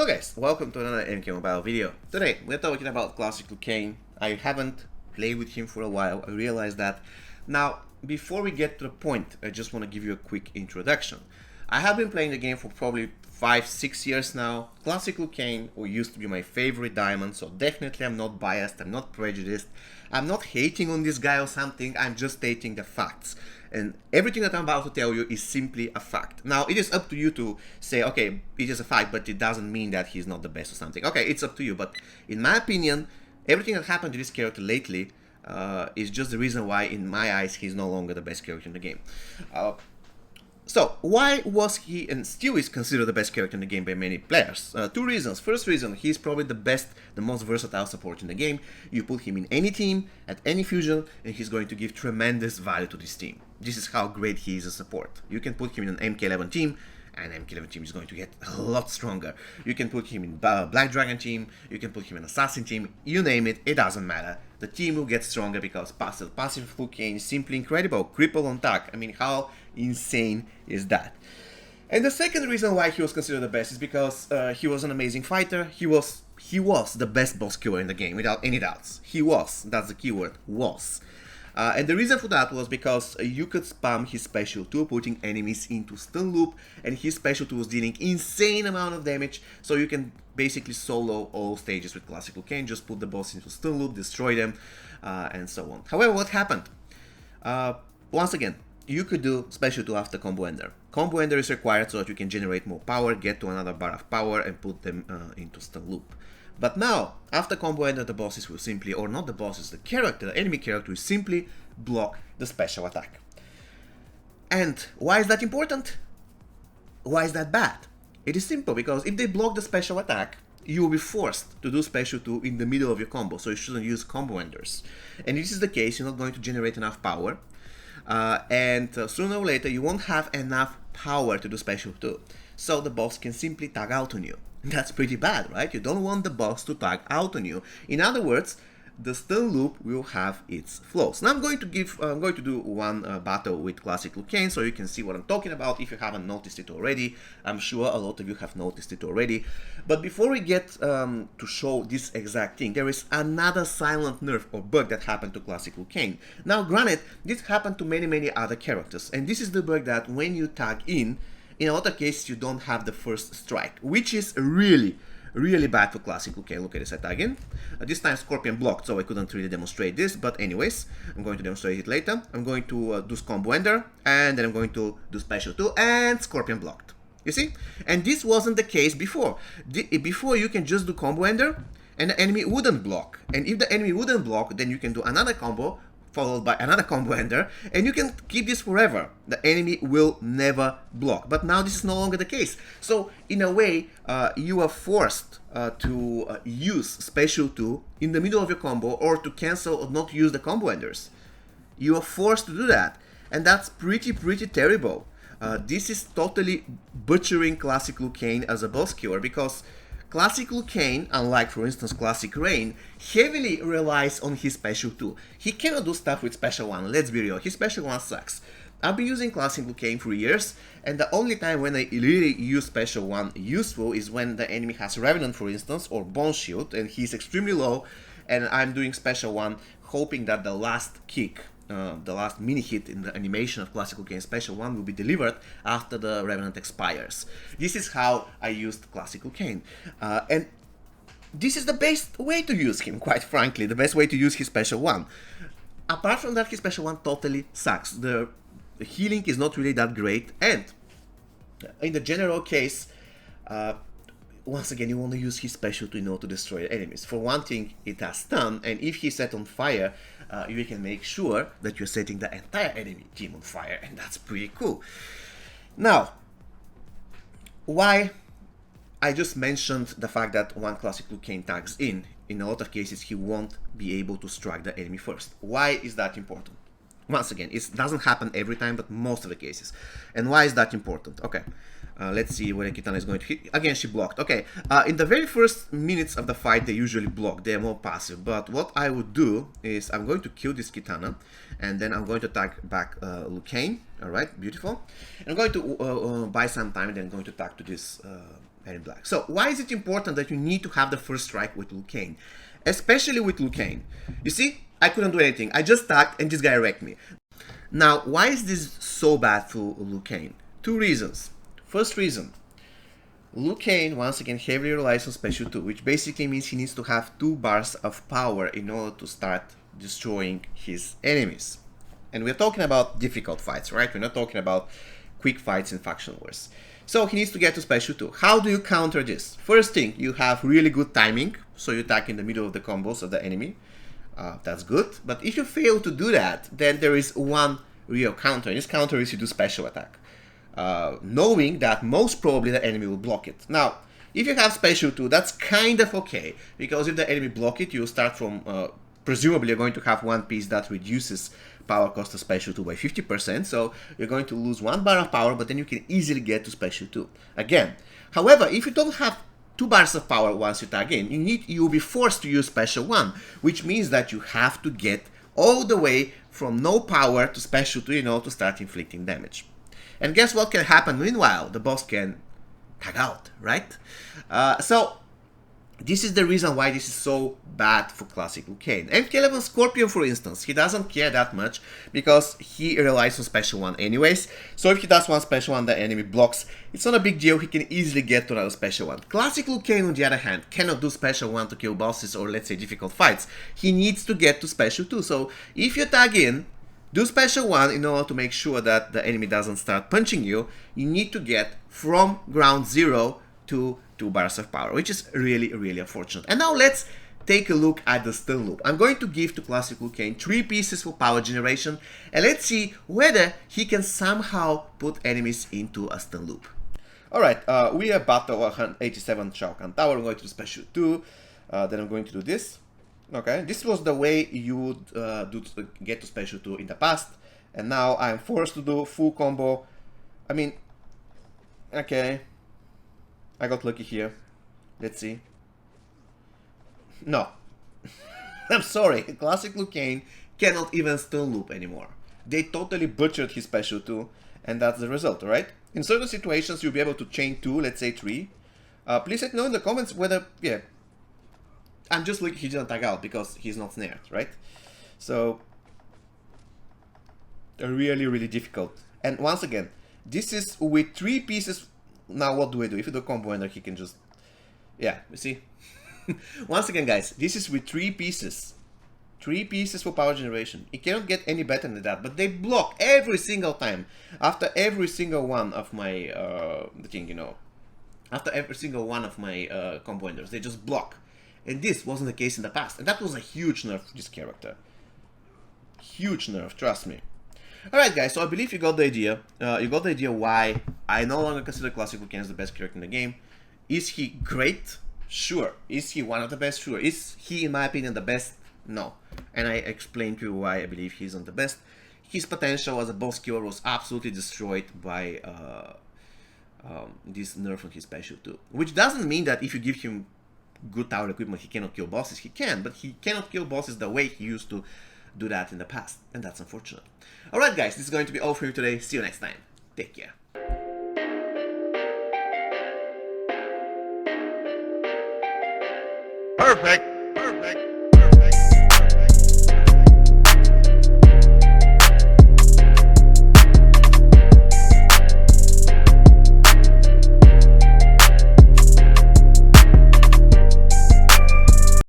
Hello guys, welcome to another MK Mobile video. Today we're talking about Klassic Liu Kang. I haven't played with him for a while, I realized that. Now, before we get to the point, I just want to give you a quick introduction. I have been playing the game for probably 5-6 years now. Klassic Liu Kang used to be my favorite diamond, so definitely I'm not biased, I'm not prejudiced. I'm not hating on this guy or something, I'm just stating the facts. And everything that I'm about to tell you is simply a fact. Now, it is up to you to say, okay, it is a fact, but it doesn't mean that he's not the best or something. Okay, it's up to you, but in my opinion, everything that happened to this character lately is just the reason why, in my eyes, he's no longer the best character in the game. So, why was he and still is considered the best character in the game by many players? Two reasons. First reason, he's probably the best, the most versatile support in the game. You put him in any team, at any fusion, and he's going to give tremendous value to this team. This is how great he is as support. You can put him in an MK11 team, and MK11 team is going to get a lot stronger. You can put him in Black Dragon team, you can put him in Assassin team, you name it, it doesn't matter. The team will get stronger because passive Liu Kang is simply incredible. Cripple on tag. I mean, how insane is that? And the second reason why he was considered the best is because he was an amazing fighter. He was the best boss killer in the game, without any doubts. He was. That's the keyword. Was. And the reason for that was because you could spam his special 2, putting enemies into stun loop, and his special 2 was dealing insane amount of damage, so you can basically solo all stages with Klassic Liu Kang, just put the boss into stun loop, destroy them, and so on. However, what happened? Once again, you could do special 2 after combo ender. Combo ender is required so that you can generate more power, get to another bar of power, and put them into stun loop. But now, after combo ender, the bosses will simply, or not the bosses, the character, the enemy character will simply block the special attack. And why is that important? Why is that bad? It is simple, because if they block the special attack, you will be forced to do special 2 in the middle of your combo, so you shouldn't use combo enders. And if this is the case, you're not going to generate enough power, and sooner or later you won't have enough power to do special 2. So the boss can simply tag out on you. That's pretty bad, right? You don't want the boss to tag out on you. In other words, the stun loop will have its flaws. Now I'm going to do one battle with Klassic Liu Kang so you can see what I'm talking about if you haven't noticed it already. I'm sure a lot of you have noticed it already. But before we get to show this exact thing, there is another silent nerf or bug that happened to Klassic Liu Kang. Now granted, this happened to many other characters, and this is the bug that when you tag in a lot of cases you don't have the first strike, which is really bad for Klassic Liu Kang. Look at this, I tag in. This time Scorpion blocked, so I couldn't really demonstrate this, but anyways, I'm going to demonstrate it later. I'm going to do combo ender, and then I'm going to do special 2, and Scorpion blocked. You see? And this wasn't the case before. Before you can just do combo ender, and the enemy wouldn't block. And if the enemy wouldn't block, then you can do another combo, followed by another combo ender, and you can keep this forever. The enemy will never block. But now this is no longer the case. So in a way, you are forced to use special 2 in the middle of your combo, or to cancel or not use the combo enders. You are forced to do that, and that's pretty terrible. This is totally butchering Klassic Liu Kang as a boss killer, because Klassic Liu Kang, unlike for instance Classic Rain, heavily relies on his special 2. He cannot do stuff with special 1, let's be real, his special 1 sucks. I've been using Klassic Liu Kang for years, and the only time when I really use special 1 useful is when the enemy has Revenant for instance, or Bone Shield, and he's extremely low, and I'm doing special 1 hoping that the last kick, the last mini hit in the animation of Klassic Liu Kang special 1 will be delivered after the Revenant expires. This is how I used Klassic Liu Kang. And this is the best way to use him, quite frankly, the best way to use his special 1. Apart from that, his special 1 totally sucks. The healing is not really that great, and in the general case, once again, you want to use his special 2 in order to destroy the enemies. For one thing, it has stun, and if he's set on fire, you can make sure that you're setting the entire enemy team on fire, and that's pretty cool. Now, why I just mentioned the fact that one Klassic Liu Kang tags in a lot of cases he won't be able to strike the enemy first. Why is that important? Once again, it doesn't happen every time, but most of the cases. And why is that important? Okay, let's see where Kitana is going to hit. Again, she blocked. Okay, in the very first minutes of the fight, they usually block. They're more passive. But what I would do is I'm going to kill this Kitana, and then I'm going to tag back Liu Kang. All right, beautiful. And I'm going to buy some time, and then I'm going to tag to this and in black. So why is it important that you need to have the first strike with Liu Kang? Especially with Liu Kang. You see, I couldn't do anything. I just tagged and this guy wrecked me. Now, why is this so bad for Liu Kang? Two reasons. First reason, Liu Kang once again heavily relies on special 2, which basically means he needs to have 2 bars of power in order to start destroying his enemies. And we're talking about difficult fights, right? We're not talking about quick fights in faction wars. So he needs to get to special 2. How do you counter this? First thing, you have really good timing, so you attack in the middle of the combos of the enemy. That's good. But if you fail to do that, then there is one real counter. And this counter is you do special attack. Knowing that most probably the enemy will block it. Now, if you have special 2, that's kind of okay, because if the enemy block it, you start from, presumably you're going to have one piece that reduces power cost of special 2 by 50%, so you're going to lose 1 bar of power, but then you can easily get to special 2. Again, however, if you don't have 2 bars of power once you tag in, you'll be forced to use special 1, which means that you have to get all the way from no power to special 2 in order to start inflicting damage. And guess what can happen meanwhile? The boss can tag out, right? So this is the reason why this is so bad for Classic Liu Kang. MK11 Scorpion, for instance, he doesn't care that much because he relies on special 1 anyways. So if he does one special 1, the enemy blocks. It's not a big deal, he can easily get to another special 1. Classic Liu Kang, on the other hand, cannot do special 1 to kill bosses or, let's say, difficult fights. He needs to get to special 2. So if you tag in, do special 1 in order to make sure that the enemy doesn't start punching you. You need to get from ground 0 to 2 bars of power, which is really, really unfortunate. And now let's take a look at the stun loop. I'm going to give to Classic Liu Kang 3 pieces for power generation, and let's see whether he can somehow put enemies into a stun loop. Alright, we are battle 187 Shao Kahn Tower. I'm going to do special 2, then I'm going to do this. Okay, this was the way you would get to special 2 in the past, and now I'm forced to do full combo. I mean, okay, I got lucky here. Let's see. No, I'm sorry, Classic Liu Kang cannot even stun loop anymore. They totally butchered his special 2, and that's the result, right? In certain situations, you'll be able to chain 2, let's say 3. Please let me know in the comments whether, yeah, I'm just lucky he didn't tag out because he's not snared, right? So, really, really difficult. And once again, this is with 3 pieces. Now what do I do? If you do combo ender, he can just, yeah, you see? Once again, guys, this is with 3 pieces. 3 pieces for power generation. It cannot get any better than that, but they block every single time. After every single one of my, after every single one of my combo enders, they just block. And this wasn't the case in the past. And that was a huge nerf for this character. Huge nerf, trust me. Alright guys, so I believe you got the idea. You got the idea why I no longer consider Classic Liu Kang as the best character in the game. Is he great? Sure. Is he one of the best? Sure. Is he, in my opinion, the best? No. And I explained to you why I believe he's not the best. His potential as a boss killer was absolutely destroyed by this nerf on his special 2. Which doesn't mean that if you give him good tower equipment, he cannot kill bosses. He can, but he cannot kill bosses the way he used to do that in the past, and that's unfortunate. Alright guys, this is going to be all for you today. See you next time. Take care. Perfect.